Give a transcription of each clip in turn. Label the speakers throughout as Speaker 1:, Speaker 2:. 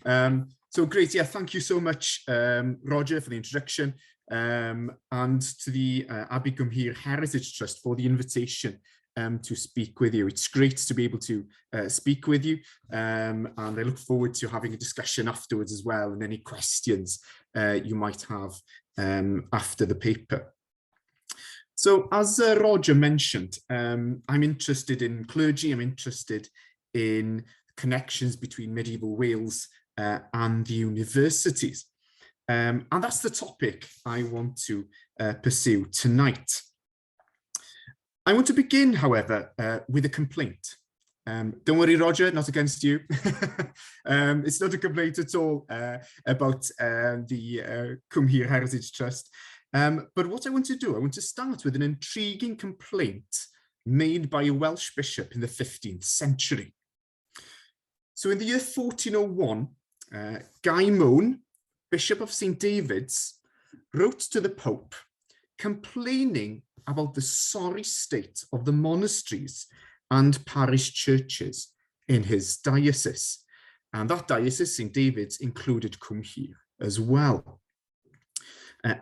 Speaker 1: So great, yeah, thank you so much, Roger, for the introduction, and to the Abbey Cumhir Heritage Trust for the invitation to speak with you. It's great to be able to speak with you, and I look forward to having a discussion afterwards as well, and any questions you might have after the paper. So as Roger mentioned, I'm interested in clergy, I'm interested in connections between medieval Wales and the universities. And that's the topic I want to pursue tonight. I want to begin, however, with a complaint. Don't worry, Roger, not against you. It's not a complaint at all about the Cumhir Heritage Trust. But what I want to do, I want to start with an intriguing complaint made by a Welsh bishop in the 15th century. So in the year 1401, Guy Mone, Bishop of St. David's, wrote to the Pope complaining about the sorry state of the monasteries and parish churches in his diocese. And that diocese, St. David's, included Cumhir as well.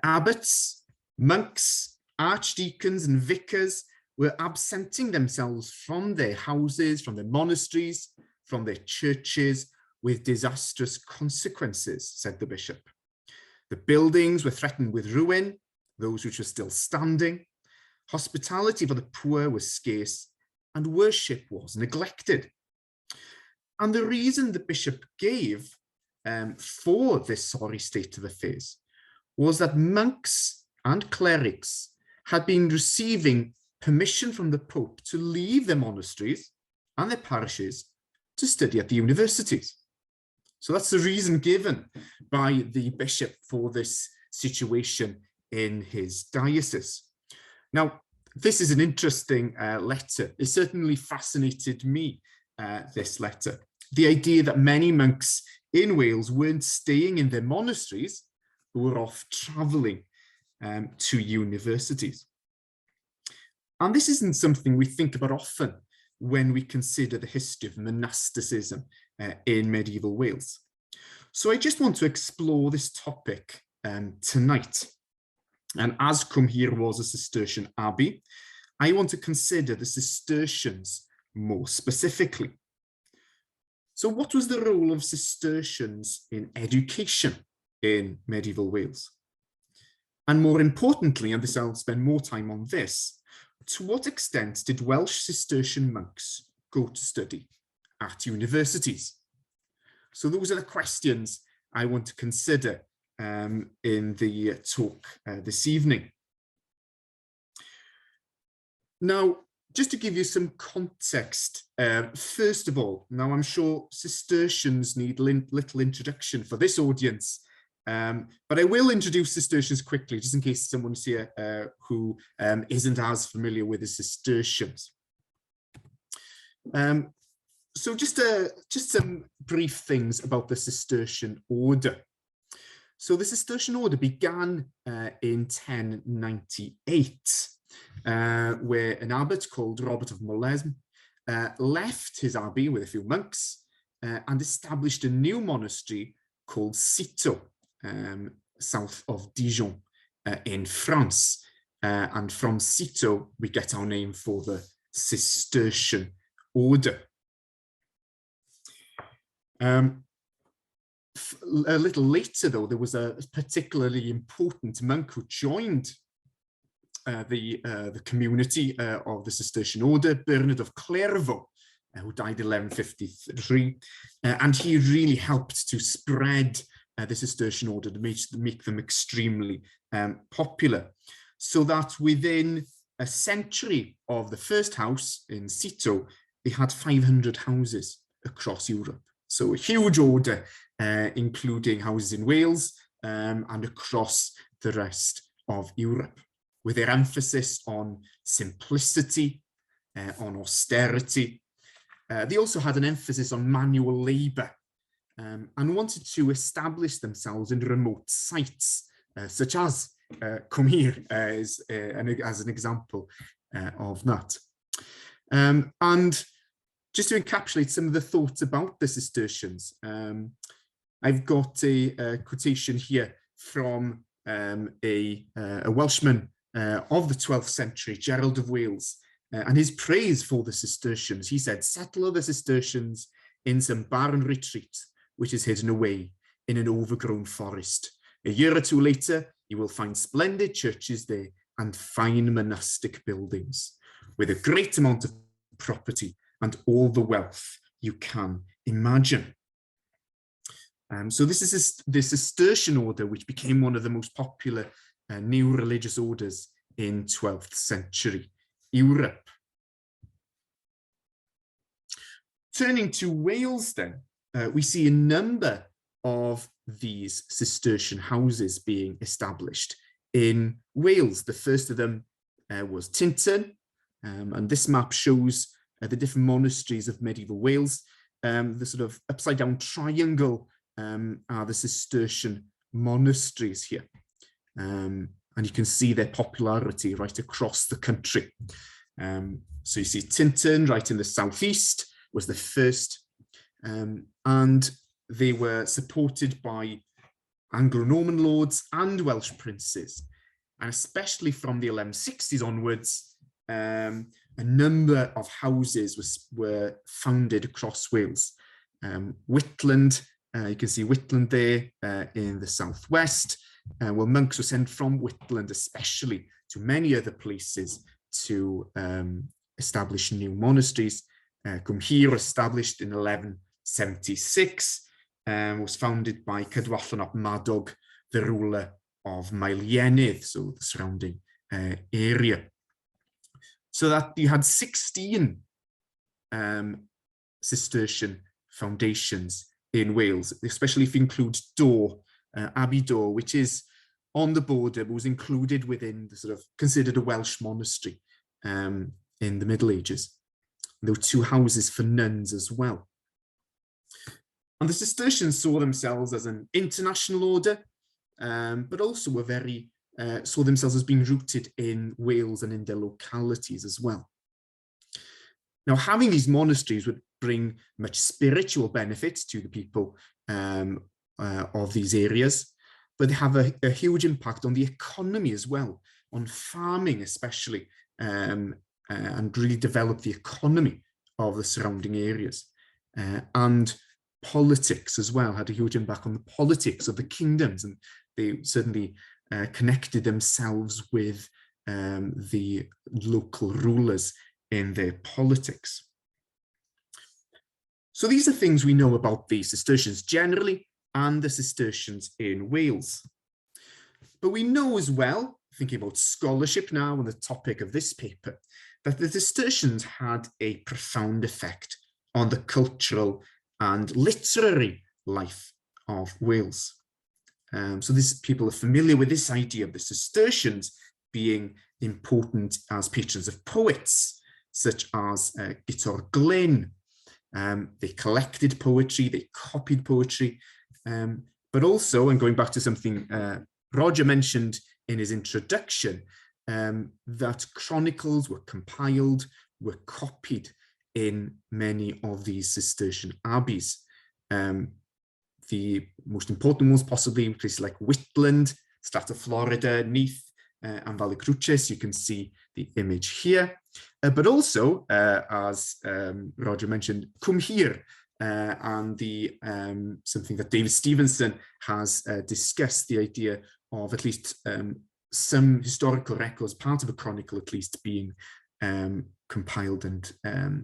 Speaker 1: Abbots, monks, archdeacons and vicars were absenting themselves from their houses, from their monasteries, from their churches, with disastrous consequences, said the bishop. The buildings were threatened with ruin, those which were still standing. Hospitality for the poor was scarce, and worship was neglected. And the reason the bishop gave for this sorry state of affairs was that monks and clerics had been receiving permission from the Pope to leave their monasteries and their parishes to study at the universities. So that's the reason given by the bishop for this situation in his diocese. Now, this is an interesting letter. It certainly fascinated me, this letter. The idea that many monks in Wales weren't staying in their monasteries, but were off travelling to universities. And this isn't something we think about often when we consider the history of monasticism in medieval Wales. So I just want to explore this topic tonight. And as Cumhir was a Cistercian abbey, I want to consider the Cistercians more specifically. So what was the role of Cistercians in education in medieval Wales? And more importantly, and this I'll spend more time on this, to what extent did Welsh Cistercian monks go to study at universities? So those are the questions I want to consider in the talk this evening. Now, just to give you some context, first of all, now I'm sure Cistercians need little introduction for this audience, but I will introduce Cistercians quickly, just in case someone's here who isn't as familiar with the Cistercians. So just some brief things about the Cistercian order. So the Cistercian order began in 1098, where an abbot called Robert of Molesme left his abbey with a few monks and established a new monastery called Cîteaux, south of Dijon in France. And from Cîteaux, we get our name for the Cistercian order. A little later, though, there was a particularly important monk who joined the community of the Cistercian order, Bernard of Clairvaux, who died in 1153, and he really helped to spread the Cistercian order to make them extremely popular, so that within a century of the first house in Cîteaux, they had 500 houses across Europe. So a huge order, including houses in Wales and across the rest of Europe, with their emphasis on simplicity, on austerity. They also had an emphasis on manual labour and wanted to establish themselves in remote sites, such as Cumhir as an example of that. And just to encapsulate some of the thoughts about the Cistercians, I've got a quotation here from a Welshman of the 12th century, Gerald of Wales, and his praise for the Cistercians. He said, "Settle the Cistercians in some barren retreat, which is hidden away in an overgrown forest. A year or two later, you will find splendid churches there and fine monastic buildings, with a great amount of property and all the wealth you can imagine." So this is the Cistercian order, which became one of the most popular new religious orders in 12th century Europe. Turning to Wales then, we see a number of these Cistercian houses being established in Wales. The first of them was Tintern, and this map shows the different monasteries of medieval Wales. The sort of upside down triangle are the Cistercian monasteries here. And you can see their popularity right across the country. So you see Tintern right in the southeast was the first, and they were supported by Anglo-Norman lords and Welsh princes. And especially from the 1160s onwards, a number of houses were founded across Wales. Whitland, you can see Whitland there in the southwest, where monks were sent from Whitland especially to many other places to establish new monasteries. Cwmhir, established in 1176, was founded by Cadwallon ap Madog, the ruler of Maelienydd, so the surrounding area. So that you had 16 Cistercian foundations in Wales, especially if you include Dor, Abbey Dor, which is on the border, but was included within the sort of considered a Welsh monastery in the Middle Ages. There were 2 houses for nuns as well. And the Cistercians saw themselves as an international order, but also were saw themselves as being rooted in Wales and in their localities as well. Now, having these monasteries would bring much spiritual benefits to the people of these areas, but they have a huge impact on the economy as well, on farming especially, and really develop the economy of the surrounding areas. And politics as well, had a huge impact on the politics of the kingdoms, and they certainly connected themselves with the local rulers in their politics. So these are things we know about the Cistercians generally and the Cistercians in Wales. But we know as well, thinking about scholarship now on the topic of this paper, that the Cistercians had a profound effect on the cultural and literary life of Wales. So people are familiar with this idea of the Cistercians being important as patrons of poets, such as Gitor Glyn. They collected poetry, they copied poetry, but also, and going back to something Roger mentioned in his introduction, that chronicles were compiled, were copied in many of these Cistercian abbeys. The most important ones possibly places like Whitland, Strata Florida, Neath, and Valle Cruces. You can see the image here. But also, as Roger mentioned, Cwmhir, and the something that David Stevenson has discussed, the idea of at least some historical records, part of a chronicle at least, being compiled and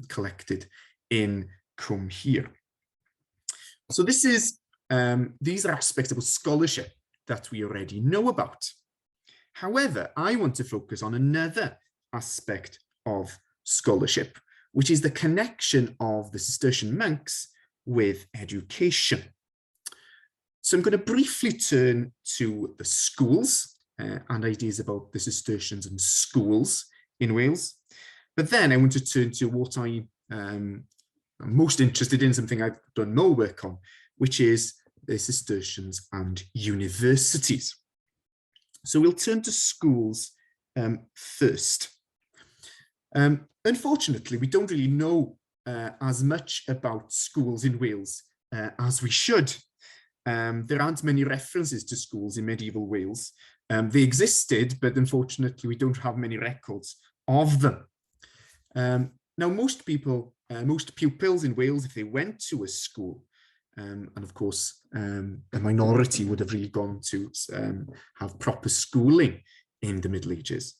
Speaker 1: collected in Cwmhir. So this is these are aspects of scholarship that we already know about. However, I want to focus on another aspect of scholarship, which is the connection of the Cistercian monks with education. So I'm going to briefly turn to the schools and ideas about the Cistercians and schools in Wales. But then I want to turn to what I'm most interested in, something I've done more work on, which is the Cistercians and universities. So we'll turn to schools first. Unfortunately, we don't really know as much about schools in Wales as we should. there aren't many references to schools in medieval Wales. They existed, but unfortunately we don't have many records of them. Now, most pupils in Wales, if they went to a school, and of course, a minority would have really gone to have proper schooling in the Middle Ages.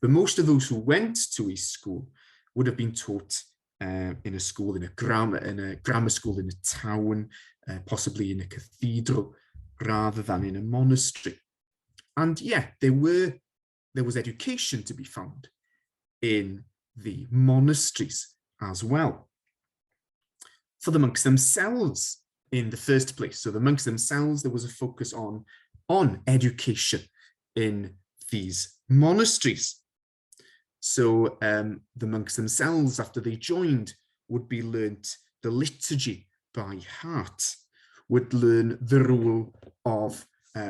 Speaker 1: But most of those who went to a school would have been taught in a school, in a grammar school in a town, possibly in a cathedral, rather than in a monastery. And yeah, there was education to be found in the monasteries as well. For the monks themselves in the first place, so the monks themselves, there was a focus on education in these monasteries. So the monks themselves, after they joined, would be learnt the liturgy by heart, would learn the rule of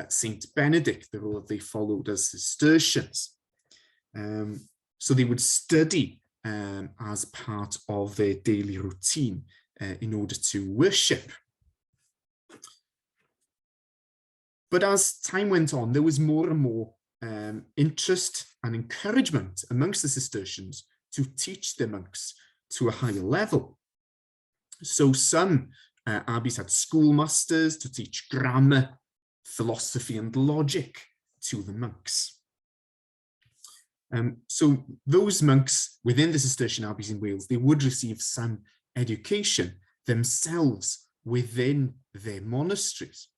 Speaker 1: Saint Benedict, the rule that they followed as Cistercians. So they would study as part of their daily routine in order to worship. But as time went on, there was more and more interest and encouragement amongst the Cistercians to teach the monks to a higher level. So some abbeys had schoolmasters to teach grammar, philosophy and logic to the monks. So those monks within the Cistercian abbeys in Wales, they would receive some education themselves within their monasteries.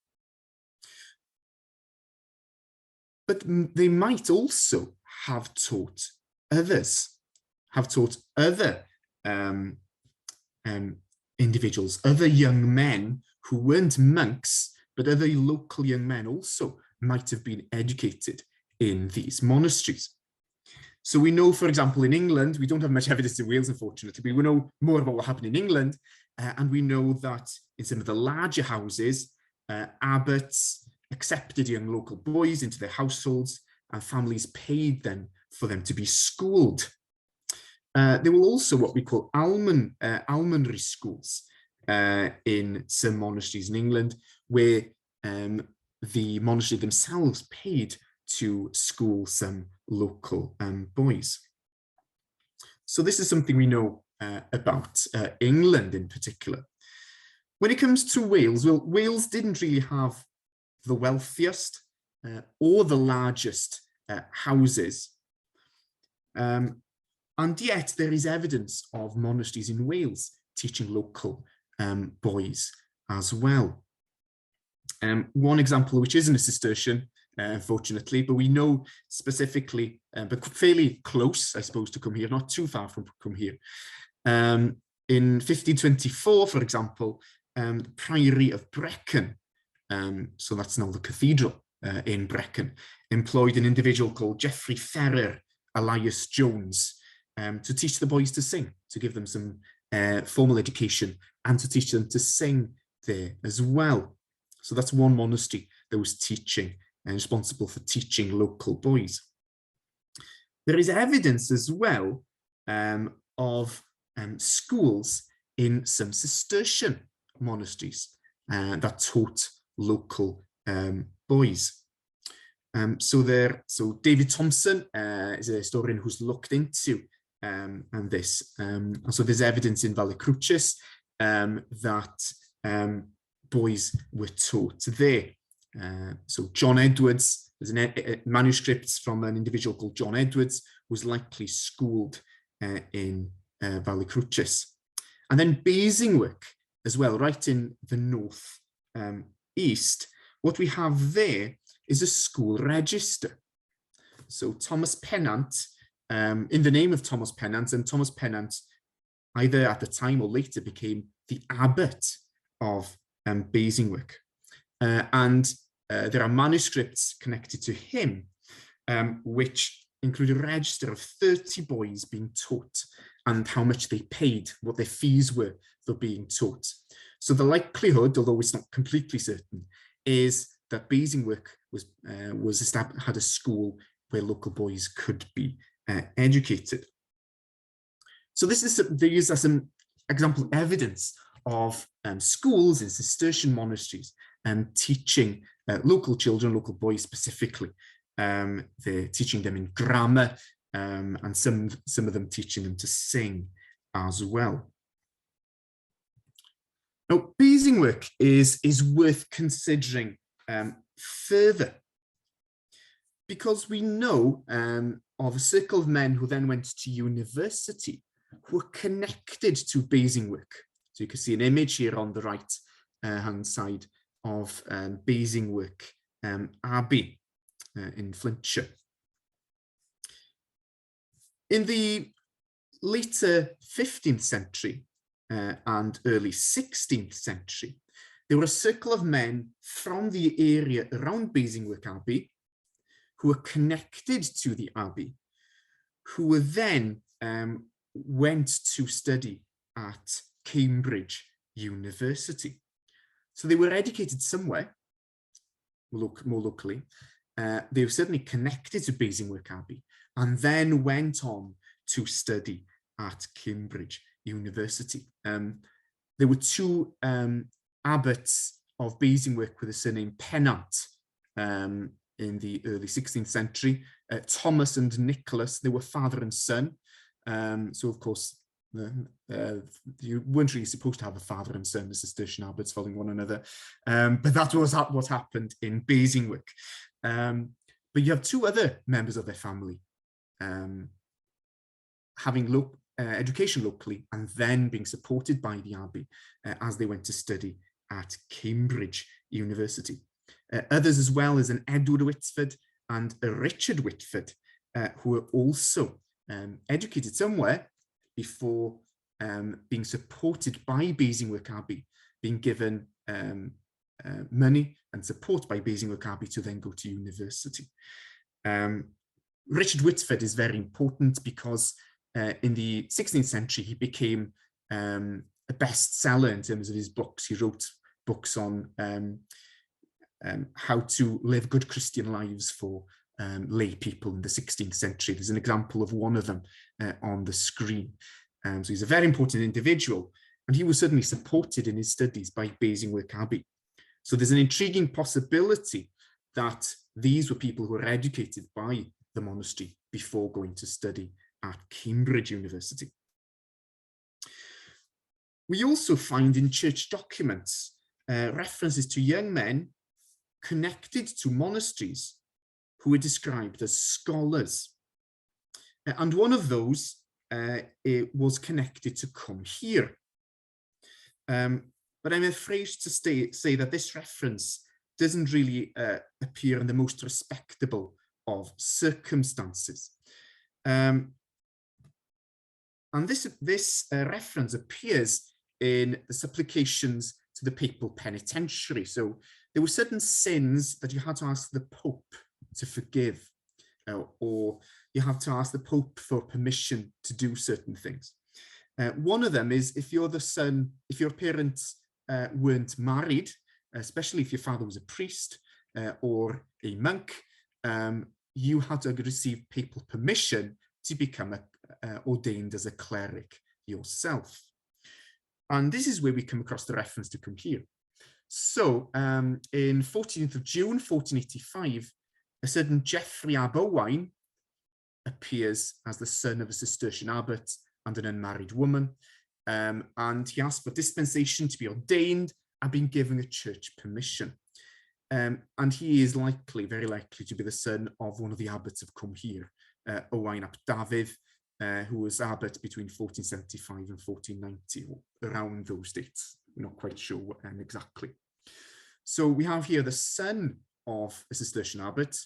Speaker 1: But they might also have taught others, have taught other individuals, other young men who weren't monks, but other local young men also might have been educated in these monasteries. So we know, for example, in England, we don't have much evidence in Wales, unfortunately, but we know more about what happened in England. And we know that in some of the larger houses, abbots accepted young local boys into their households, and families paid them for them to be schooled. There were also what we call almonry schools in some monasteries in England, where the monastery themselves paid to school some local boys. So this is something we know about England in particular. When it comes to Wales, well, Wales didn't really have the wealthiest or the largest houses. And yet there is evidence of monasteries in Wales teaching local boys as well. One example, which isn't a Cistercian, unfortunately, but we know specifically, but fairly close, I suppose, to Cwmhir, not too far from Cwmhir. In 1524, for example, the Priory of Brecon, so that's now the cathedral in Brecon, employed an individual called Geoffrey Ferrer Elias Jones to teach the boys to sing, to give them some formal education and to teach them to sing there as well. So that's one monastery that was teaching and responsible for teaching local boys. There is evidence as well of schools in some Cistercian monasteries that taught local boys. So David Thompson is a historian who's looked into this. So there's evidence in Valicruchus that boys were taught there. So John Edwards, there's manuscripts from an individual called John Edwards, was likely schooled in Valicruchus. And then Basingwick as well, right in the north east. What we have there is a school register. So Thomas Pennant, in the name of Thomas Pennant, and Thomas Pennant either at the time or later became the abbot of Basingwick. And there are manuscripts connected to him, which include a register of 30 boys being taught and how much they paid, what their fees were for being taught. So the likelihood, although it's not completely certain, is that Basingwick had a school where local boys could be educated. So these are some example evidence of schools in Cistercian monasteries teaching local children, local boys specifically. They're teaching them in grammar, and some of them teaching them to sing as well. Now, basing work is worth considering further, because we know of a circle of men who then went to university who were connected to basing work. So you can see an image here on the right hand side of basing work Abbey in Flintshire. In the later 15th century and early 16th century, there were a circle of men from the area around Basingwork Abbey who were connected to the Abbey, who were then went to study at Cambridge University. So they were educated somewhere, more locally. They were certainly connected to Basingwork Abbey, and then went on to study at Cambridge University. There were two abbots of Basingwork with the surname Pennant in the early 16th century, Thomas and Nicholas. They were father and son. So of course, you weren't really supposed to have a father and son, the Cistercian abbots following one another, but that was what happened in Basingwork. But you have two other members of their family having education locally and then being supported by the Abbey as they went to study at Cambridge University. Others as well as an Edward Whitford and a Richard Whitford, who were also educated somewhere before being supported by Basingwork Abbey, being given money and support by Basingwork Abbey to then go to university. Richard Whitford is very important because in the 16th century he became a bestseller in terms of his books. He wrote books on how to live good Christian lives for lay people in the 16th century. There's an example of one of them on the screen. So he's a very important individual, and he was certainly supported in his studies by Basingwork Abbey. So there's an intriguing possibility that these were people who were educated by the monastery before going to study at Cambridge University. We also find in church documents references to young men connected to monasteries who were described as scholars. And one of those was connected to Come Here. But I'm afraid to say that this reference doesn't really appear in the most respectable of circumstances. And this reference appears in the supplications to the papal penitentiary. So there were certain sins that you had to ask the Pope to forgive, or you have to ask the Pope for permission to do certain things. One of them is if your parents weren't married, especially if your father was a priest or a monk, you had to receive papal permission to become ordained as a cleric yourself. And this is where we come across the reference to Come Here. So in 14th of June, 1485, a certain Geoffrey ab Owain appears as the son of a Cistercian abbot and an unmarried woman. And he asked for dispensation to be ordained and been given a church permission. And he is very likely to be the son of one of the abbots of Come Here, Owain ap Dafydd, who was abbot between 1475 and 1490, or around those dates. We're not quite sure exactly. So we have here the son of a Cistercian abbot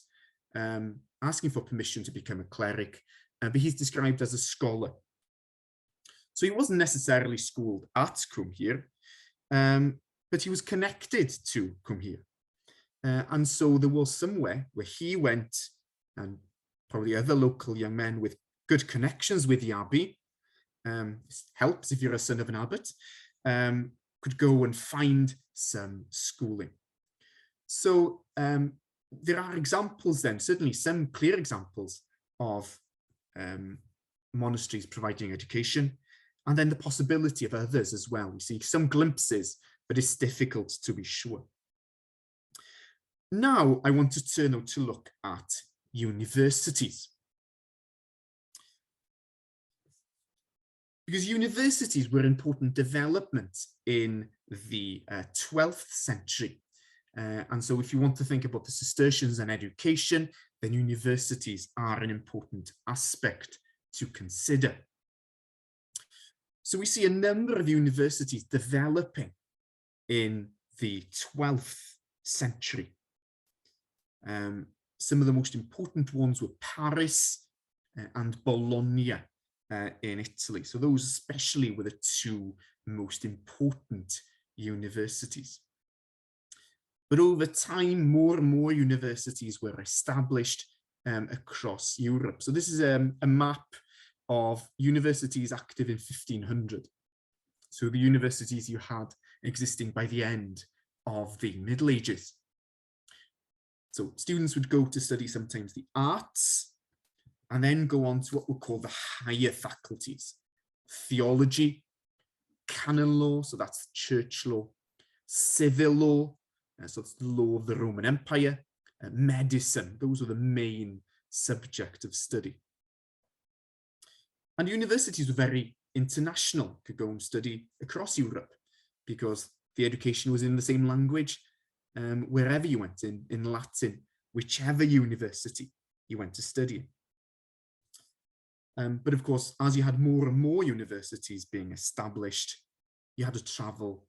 Speaker 1: asking for permission to become a cleric, but he's described as a scholar. So he wasn't necessarily schooled at Come Here, but he was connected to Come Here. And so there was somewhere where he went, and probably other local young men with good connections with the Abbey, helps if you're a son of an abbot, could go and find some schooling. So there are examples then, certainly some clear examples of monasteries providing education, and then the possibility of others as well. We see some glimpses, but it's difficult to be sure. Now I want to turn now to look at universities. Because universities were important development in the 12th century. And so if you want to think about the Cistercians and education, then universities are an important aspect to consider. So we see a number of universities developing in the 12th century. Some of the most important ones were Paris and Bologna in Italy. So those especially were the two most important universities. But over time, more and more universities were established across Europe. So this is a map of universities active in 1500. So the universities you had existing by the end of the Middle Ages. So students would go to study sometimes the arts, and then go on to what we'll call the higher faculties: theology, canon law, so that's church law; civil law, so it's the law of the Roman Empire; medicine. Those are the main subject of study. And universities were very international, could go and study across Europe because the education was in the same language wherever you went, in Latin, whichever university you went to study. But of course, as you had more and more universities being established, you had to travel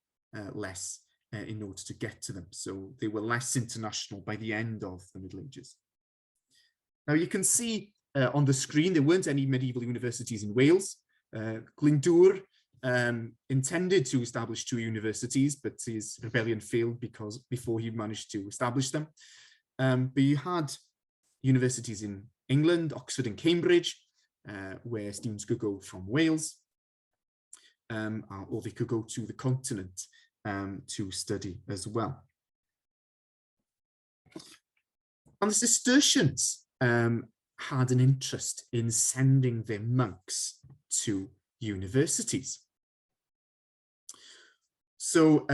Speaker 1: less in order to get to them. So they were less international by the end of the Middle Ages. Now you can see on the screen, there weren't any medieval universities in Wales. Glyndŵr intended to establish 2 universities, but his rebellion failed before he managed to establish them. But you had universities in England, Oxford and Cambridge, where students could go from Wales, or they could go to the continent to study as well. And the Cistercians had an interest in sending their monks to universities. So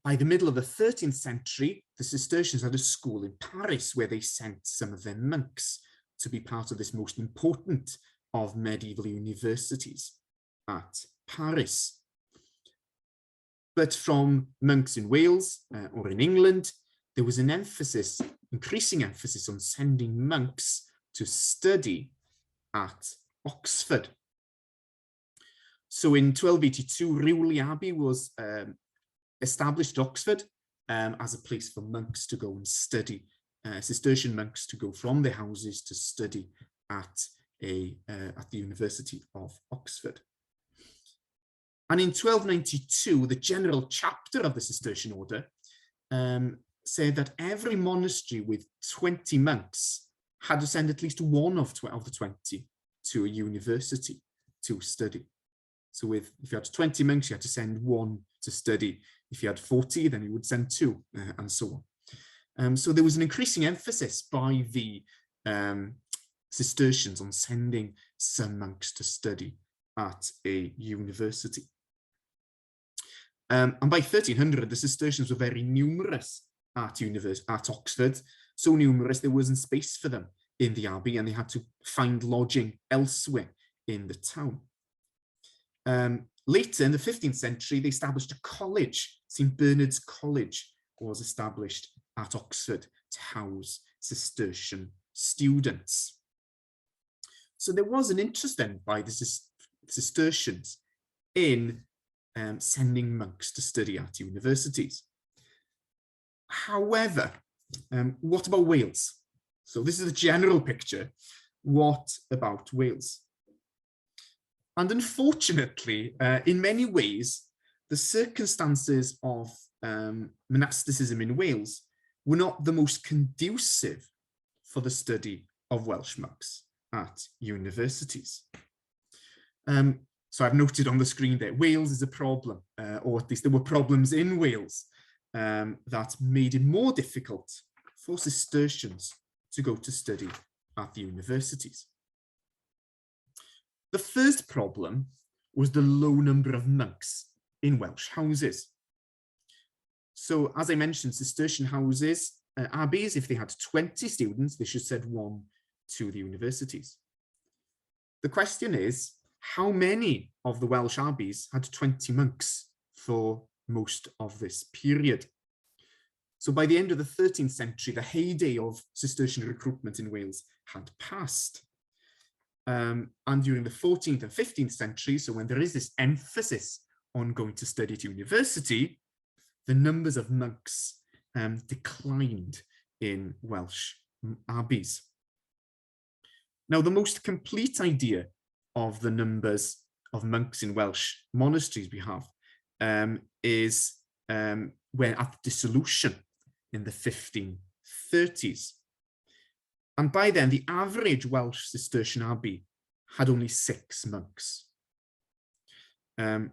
Speaker 1: by the middle of the 13th century, the Cistercians had a school in Paris where they sent some of their monks to be part of this most important of medieval universities at Paris. But from monks in Wales or in England, there was an emphasis, increasing emphasis on sending monks to study at Oxford. So in 1282, Rhun Abbey was established at Oxford as a place for monks to go and study, Cistercian monks to go from their houses to study at the University of Oxford. And in 1292, the general chapter of the Cistercian order said that every monastery with 20 monks had to send at least one of the 20 to a university to study. So if you had 20 monks, you had to send one to study. If you had 40, then you would send 2, and so on. So there was an increasing emphasis by the Cistercians on sending some monks to study at a university. And by 1300, the Cistercians were very numerous at Oxford, so numerous there wasn't space for them in the abbey, and they had to find lodging elsewhere in the town. Later in the 15th century, they established a college. St. Bernard's College was established at Oxford to house Cistercian students. So there was an interest then by the Cistercians in sending monks to study at universities. However, what about Wales? So this is a general picture. What about Wales? And unfortunately, in many ways, the circumstances of monasticism in Wales were not the most conducive for the study of Welsh monks at universities. So I've noted on the screen that Wales is a problem, or at least there were problems in Wales that made it more difficult for Cistercians to go to study at the universities. The first problem was the low number of monks in Welsh houses. So as I mentioned, Cistercian houses abbeys, if they had 20 students, they should send one to the universities. The question is, how many of the Welsh abbeys had 20 monks for most of this period? So by the end of the 13th century, the heyday of Cistercian recruitment in Wales had passed. And during the 14th and 15th century, so when there is this emphasis on going to study at university, the numbers of monks declined in Welsh abbeys. Now, the most complete idea of the numbers of monks in Welsh monasteries we have is when at the dissolution in the 1530s. And by then, the average Welsh Cistercian abbey had only 6 monks. The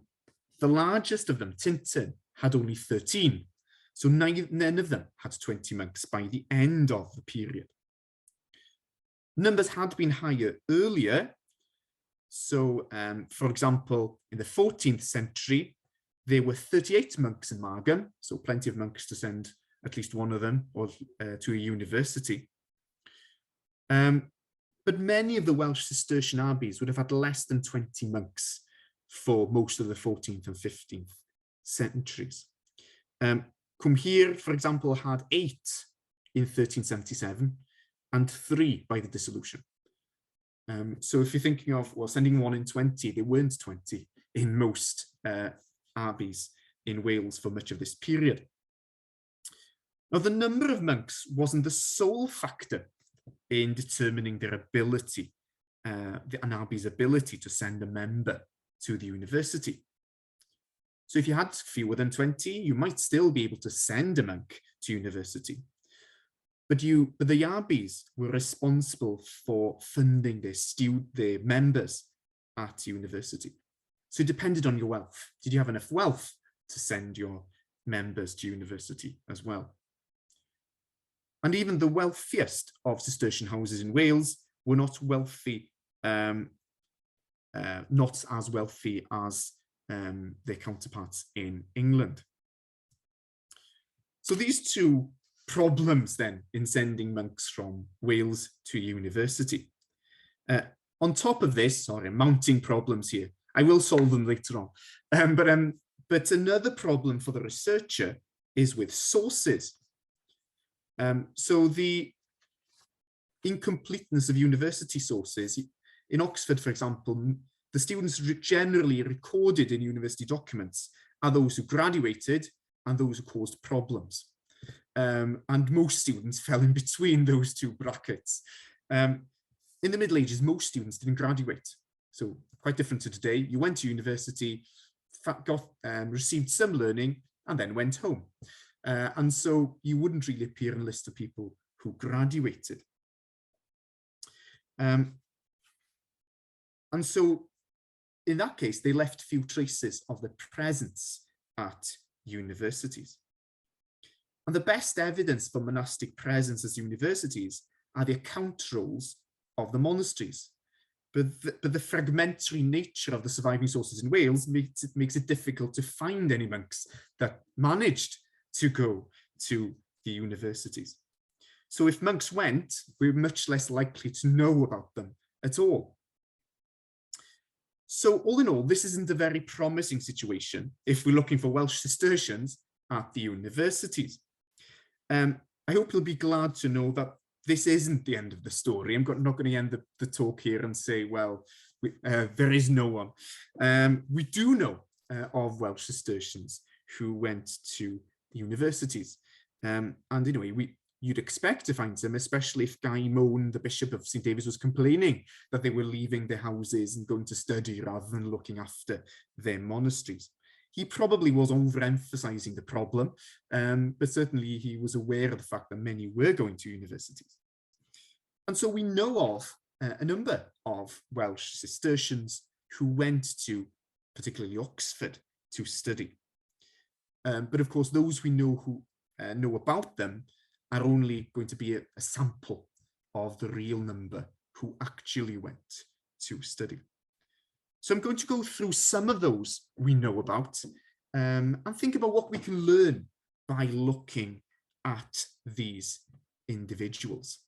Speaker 1: largest of them, Tintern, had only 13. So none of them had 20 monks by the end of the period. Numbers had been higher earlier. So, for example, in the 14th century, there were 38 monks in Margam, so plenty of monks to send at least one of them or to a university. But many of the Welsh Cistercian abbeys would have had less than 20 monks for most of the 14th and 15th centuries. Cwmhir, for example, had 8 in 1377 and 3 by the dissolution. So if you're thinking of, well, sending 1 in 20, there weren't 20 in most abbeys in Wales for much of this period. Now, the number of monks wasn't the sole factor in determining their ability, an abbey's ability to send a member to the university. So if you had fewer than 20, you might still be able to send a monk to university. But the abbeys were responsible for funding their members at university. So it depended on your wealth. Did you have enough wealth to send your members to university as well? And even the wealthiest of Cistercian houses in Wales were not wealthy, not as wealthy as their counterparts in England. So these two problems then in sending monks from Wales to university. On top of this, sorry, mounting problems here. I will solve them later on. But another problem for the researcher is with sources. So the incompleteness of university sources. In Oxford, for example, the students generally recorded in university documents are those who graduated and those who caused problems. And most students fell in between those two brackets. In the Middle Ages, most students didn't graduate. So quite different to today. You went to university, received some learning, and then went home. And so you wouldn't really appear in a list of people who graduated. And so in that case, they left few traces of their presence at universities. And the best evidence for monastic presence at universities are the account rolls of the monasteries. But the fragmentary nature of the surviving sources in Wales makes it difficult to find any monks that managed to go to the universities. So if monks went, we're much less likely to know about them at all. So all in all, this isn't a very promising situation if we're looking for Welsh Cistercians at the universities. I hope you'll be glad to know that this isn't the end of the story. I'm not going to end the talk here and say, well, there is no one. We do know of Welsh Cistercians who went to universities. And anyway, you'd expect to find them, especially if Guy Moan, the Bishop of St David's, was complaining that they were leaving their houses and going to study rather than looking after their monasteries. He probably was overemphasizing the problem, but certainly he was aware of the fact that many were going to universities. And so we know of a number of Welsh Cistercians who went to particularly Oxford to study. But of course, those we know who know about them are only going to be a sample of the real number who actually went to study. So I'm going to go through some of those we know about and think about what we can learn by looking at these individuals.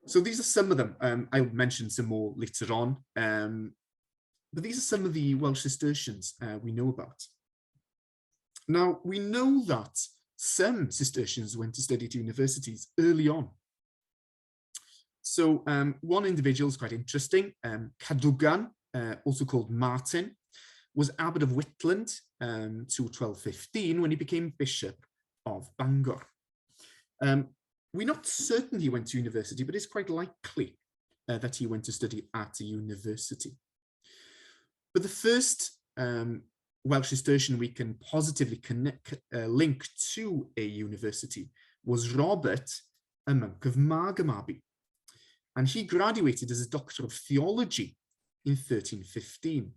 Speaker 1: So these are some of them. I'll mention some more later on, but these are some of the Welsh Cistercians we know about. Now, we know that some Cistercians went to study at universities early on. So one individual is quite interesting, Cadogan, also called Martin, was abbot of Whitland till 1215 when he became bishop of Bangor. We're not certain he went to university, but it's quite likely that he went to study at a university. But the first Welsh Cistercian we can positively link to a university was Robert, a monk of Margam Abbey. And he graduated as a Doctor of Theology in 1315.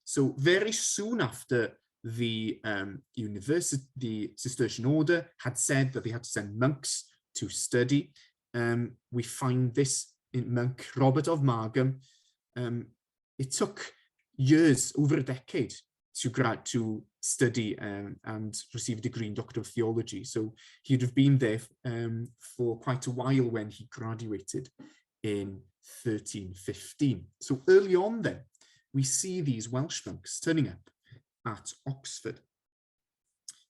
Speaker 1: So very soon after the the Cistercian order had said that they had to send monks to study, we find this in monk Robert of Margam. It took years, over a decade, to study and receive a degree in Doctor of Theology. So he'd have been there for quite a while when he graduated in 1315. So early on then, we see these Welsh monks turning up at Oxford.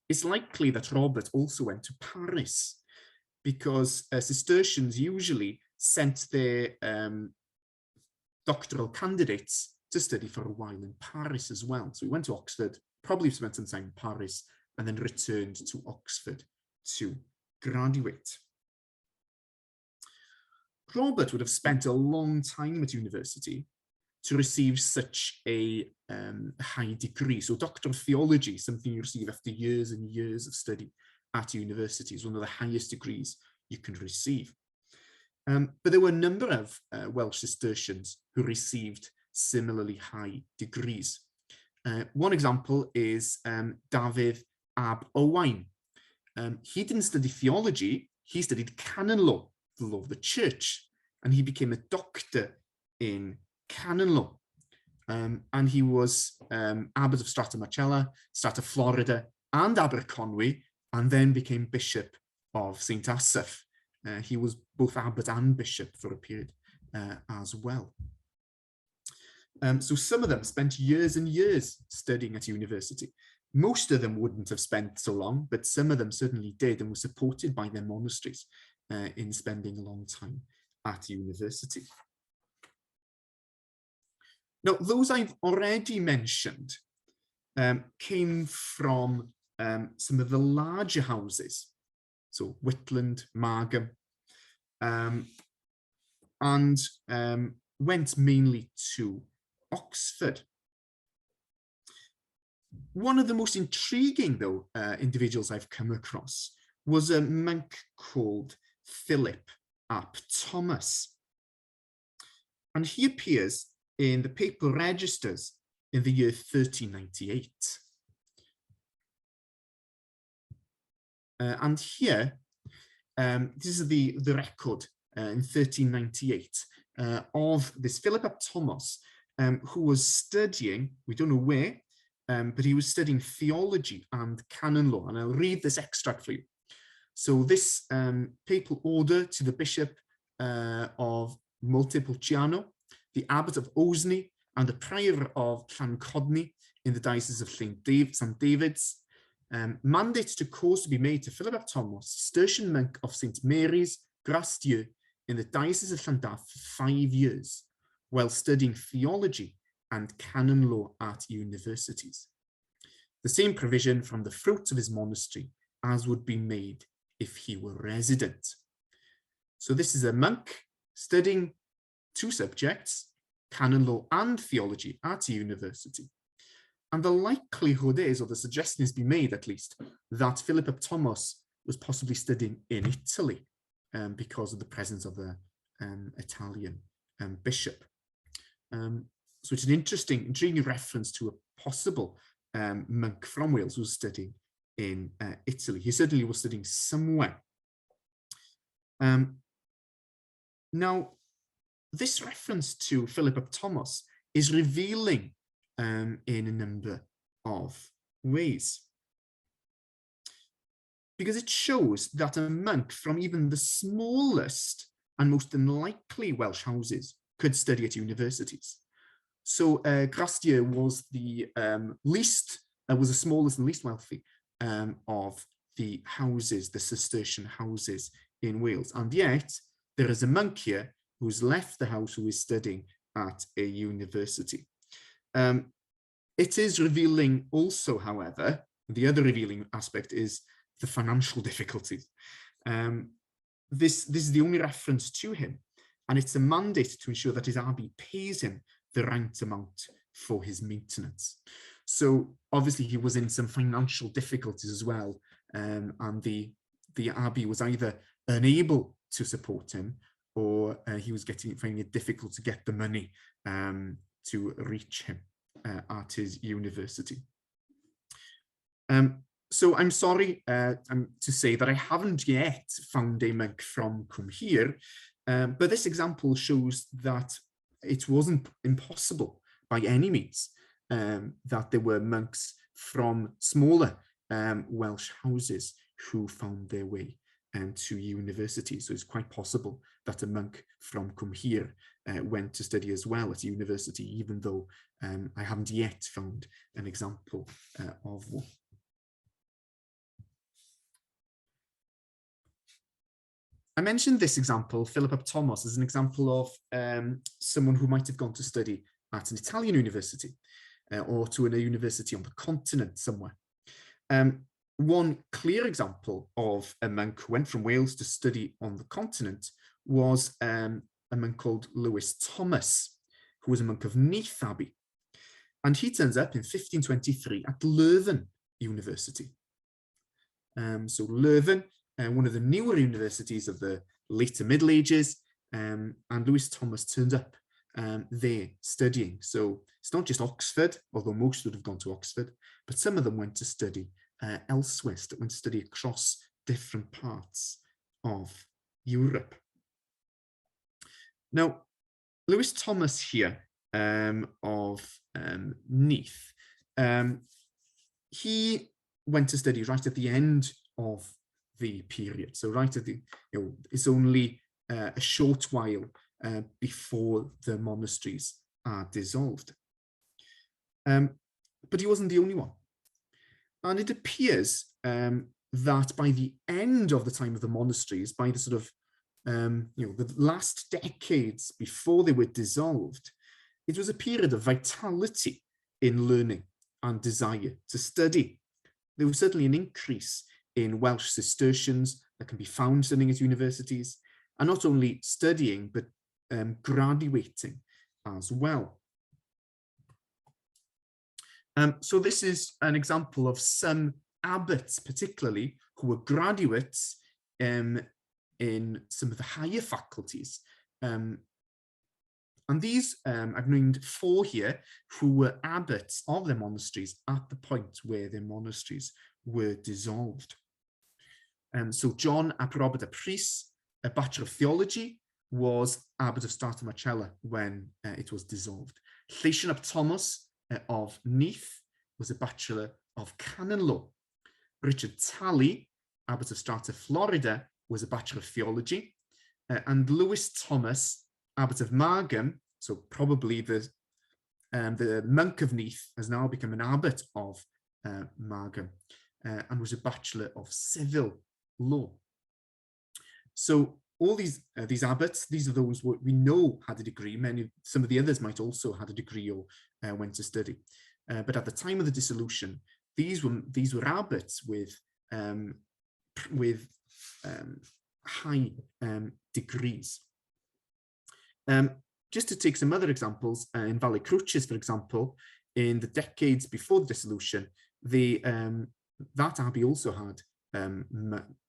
Speaker 1: It's likely that Robert also went to Paris, because Cistercians usually sent their doctoral candidates to study for a while in Paris as well. So he went to Oxford, probably spent some time in Paris, and then returned to Oxford to graduate. Robert would have spent a long time at university to receive such a high degree. So Doctor of Theology, something you receive after years and years of study at university, is one of the highest degrees you can receive. But there were a number of Welsh Cistercians who received similarly high degrees. One example is Dafydd ab Owain. He didn't study theology, he studied canon law, the law of the church, and he became a doctor in canon law. And he was abbot of Strata Marcella, Strata Florida, and Aberconwy, and then became bishop of St. Asaph. He was both abbot and bishop for a period as well. So some of them spent years and years studying at university. Most of them wouldn't have spent so long, but some of them certainly did and were supported by their monasteries in spending a long time at university. Now, those I've already mentioned came from some of the larger houses, so Whitland, Margam, and went mainly to Oxford. One of the most intriguing, though, individuals I've come across was a monk called Philip ap Thomas. And he appears in the papal registers in the year 1398. And here, this is the record in 1398 of this Philip ap Thomas, who was studying, we don't know where, but he was studying theology and canon law. And I'll read this extract for you. So this papal order to the Bishop of Montepulciano, the Abbot of Osney, and the Prior of Llanchodni in the Diocese of St. David's, mandates to cause to be made to Philip ap Thomas, Cistercian monk of St. Mary's, Grastieu, in the Diocese of Llandaff for 5 years, while studying theology and canon law at universities. The same provision from the fruits of his monastery as would be made if he were resident. So this is a monk studying 2 subjects, canon law and theology, at a university. And the likelihood is, or the suggestion has been made at least, that Philip ap Thomas was possibly studying in Italy because of the presence of the Italian bishop. So it's an intriguing reference to a possible monk from Wales who was studying in Italy. He certainly was studying somewhere. Now, this reference to Philip ap Thomas is revealing in a number of ways. because it shows that a monk from even the smallest and most unlikely Welsh houses could study at universities. So Grastia was the was the smallest and least wealthy of the houses, the Cistercian houses in Wales. And yet there is a monk here who's left the house who is studying at a university. It is revealing also, however, the other revealing aspect is the financial difficulties. This is the only reference to him, and it's a mandate to ensure that his abbey pays him the right amount for his maintenance. So obviously he was in some financial difficulties as well, and the abbey was either unable to support him, or he was finding it difficult to get the money to reach him at his university. So I'm sorry to say that I haven't yet found a monk from Cwmhir, but this example shows that it wasn't impossible by any means that there were monks from smaller Welsh houses who found their way to university. So it's quite possible that a monk from Cwmhir went to study as well at university, even though I haven't yet found an example of one. I mentioned this example, Philip ap Thomas, as an example of someone who might have gone to study at an Italian university or to a university on the continent somewhere. One clear example of a monk who went from Wales to study on the continent was a monk called Lewis Thomas, who was a monk of Neath Abbey. And he turns up in 1523 at Leuven University. So Leuven, one of the newer universities of the later Middle Ages, and Lewis Thomas turned up there studying. So it's not just Oxford, although most would have gone to Oxford, but some of them went to study elsewhere, went to study across different parts of Europe. Now, Lewis Thomas here of Neath, he went to study right at the end of the period. So right at the, it's only a short while before the monasteries are dissolved. But he wasn't the only one. And it appears that by the end of the time of the monasteries, by the sort of, the last decades before they were dissolved, it was a period of vitality in learning and desire to study. There was certainly an increase in Welsh Cistercians that can be found studying at universities, and not only studying, but graduating as well. So this is an example of some abbots, particularly, who were graduates in some of the higher faculties. And these, I've named 4 here, who were abbots of their monasteries at the point where their monasteries were dissolved. So John ap Robert ap Rhys, a Bachelor of Theology, was abbot of Strata Marcella when it was dissolved. Lleisian ap Thomas of Neath was a Bachelor of Canon Law. Richard Talley, abbot of Strata Florida, was a Bachelor of Theology. And Lewis Thomas, abbot of Margam, so probably the monk of Neath, has now become an abbot of Margam, and was a Bachelor of Civil Law. So all these abbots, these are those we know had a degree. Some of the others might also had a degree or went to study. But at the time of the dissolution, these were abbots with high degrees. Just to take some other examples, in Valley Cruches, for example, in the decades before the dissolution, that abbey also had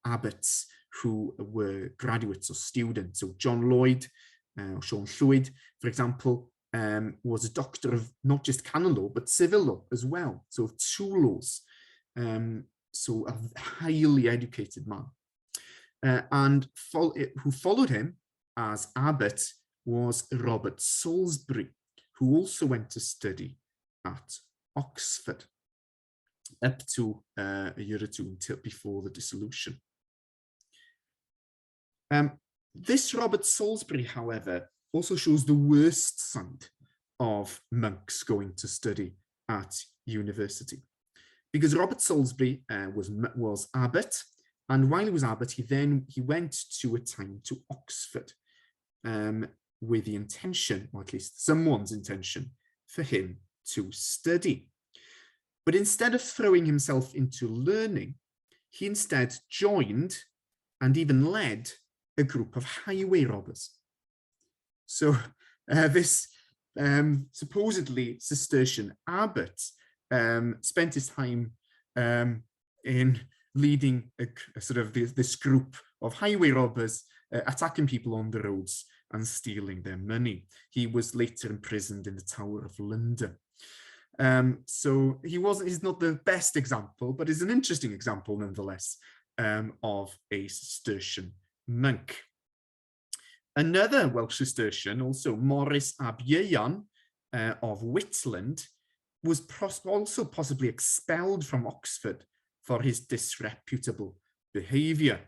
Speaker 1: abbots who were graduates or students. So John Lloyd, or Sean Llwyd, for example, was a doctor of not just canon law, but civil law as well. So 2 laws. So a highly educated man. And who followed him as abbot was Robert Salisbury, who also went to study at Oxford. up to a year or two until before the dissolution. This Robert Salisbury, however, also shows the worst side of monks going to study at university, because Robert Salisbury was abbot, and while he was abbot, he went to a time to Oxford with the intention, or at least someone's intention, for him to study. But instead of throwing himself into learning, he instead joined and even led a group of highway robbers. So this supposedly Cistercian abbot spent his time in leading a sort of this group of highway robbers, attacking people on the roads and stealing their money. He was later imprisoned in the Tower of London. So he's not the best example, but is an interesting example nonetheless of a Cistercian monk. Another Welsh Cistercian, also Maurice ab Ieuan of Whitland, was also possibly expelled from Oxford for his disreputable behaviour.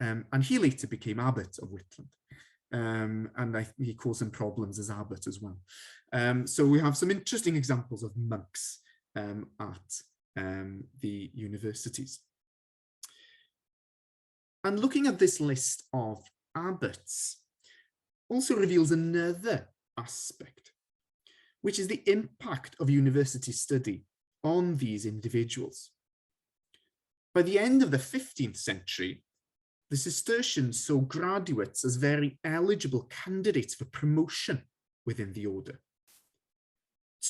Speaker 1: And he later became abbot of Whitland. And he caused some problems as abbot as well. So we have some interesting examples of monks at the universities. And looking at this list of abbots also reveals another aspect, which is the impact of university study on these individuals. By the end of the 15th century, the Cistercians saw graduates as very eligible candidates for promotion within the order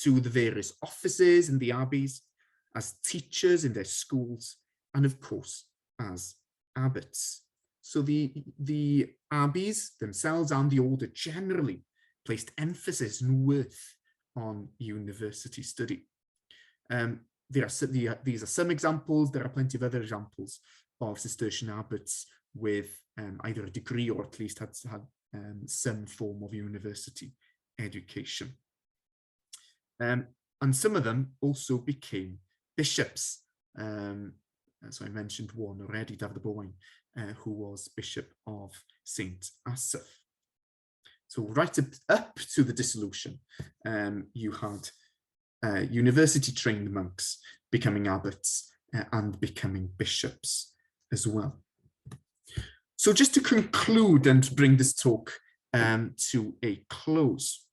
Speaker 1: to the various offices in the abbeys, as teachers in their schools, and of course as abbots. So the abbeys themselves and the order generally placed emphasis and worth on university study. These are some examples. There are plenty of other examples of Cistercian abbots with either a degree or at least had some form of university education. And some of them also became bishops. So I mentioned one already, David Bowen, who was Bishop of St. Asaph. So right up to the dissolution, you had university-trained monks becoming abbots and becoming bishops as well. So just to conclude and bring this talk to a close,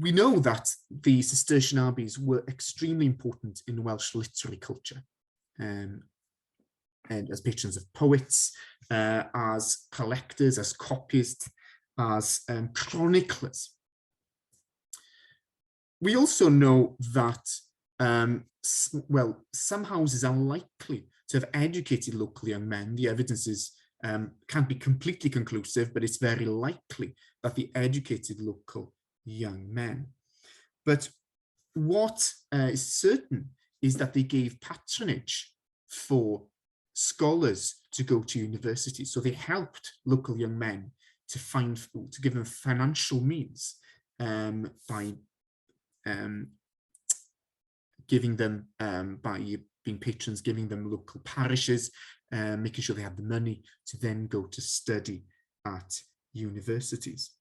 Speaker 1: we know that the Cistercian abbeys were extremely important in Welsh literary culture, and as patrons of poets, as collectors, as copyists, as chroniclers. We also know that, well, some houses are likely to have educated local young men. The evidence can't be completely conclusive, but it's very likely that they educated local young men. But what is certain is that they gave patronage for scholars to go to university. So they helped local young men to give them financial means by giving them, by being patrons, giving them local parishes, making sure they had the money to then go to study at universities.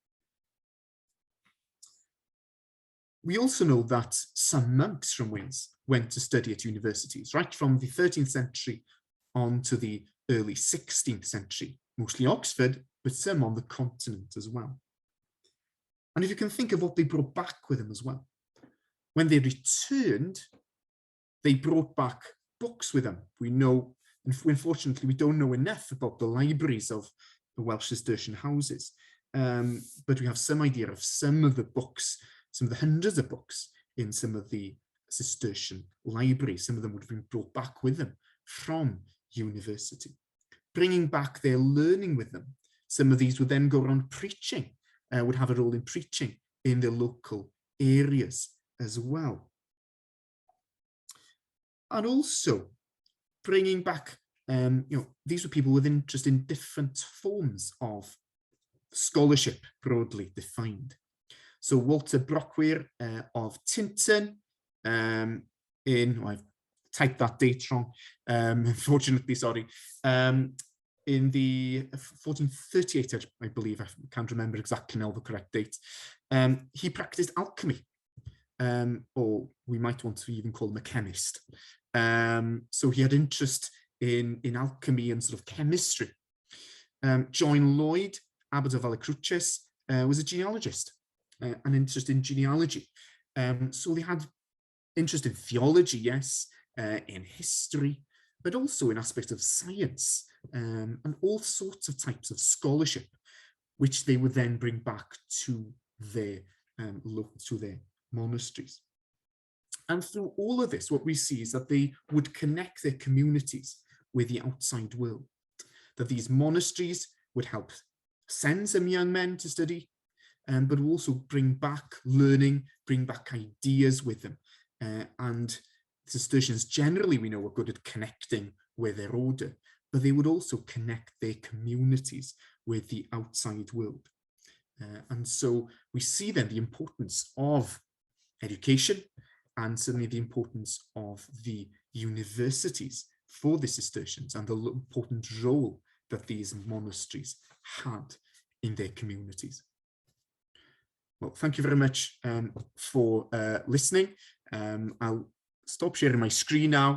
Speaker 1: We also know that some monks from Wales went to study at universities, right from the 13th century on to the early 16th century, mostly Oxford, but some on the continent as well. And if you can think of what they brought back with them as well, when they returned, they brought back books with them. We know, unfortunately, we don't know enough about the libraries of the Welsh Cistercian houses, but we have some idea of some of the books, some of the hundreds of books in some of the Cistercian libraries. Some of them would have been brought back with them from university, bringing back their learning with them. Some of these would then go around preaching, would have a role in preaching in their local areas as well. And also bringing back, these were people with interest in different forms of scholarship, broadly defined. So Walter Brockwir of Tintern I've typed that date wrong, unfortunately, sorry, in the 1438, I believe, I can't remember exactly now the correct date, he practiced alchemy, or we might want to even call him a chemist. So he had interest in alchemy and sort of chemistry. John Lloyd, Abbot of Vallecruces, was a genealogist, an interest in genealogy. So they had interest in theology, yes, in history, but also in aspects of science, and all sorts of types of scholarship, which they would then bring back to their monasteries. And through all of this, what we see is that they would connect their communities with the outside world, that these monasteries would help send some young men to study, but also bring back learning, bring back ideas with them. And Cistercians generally, we know, are good at connecting with their order, but they would also connect their communities with the outside world. And so we see then the importance of education, and certainly the importance of the universities for the Cistercians and the important role that these monasteries had in their communities. Well, thank you very much for listening. I'll stop sharing my screen now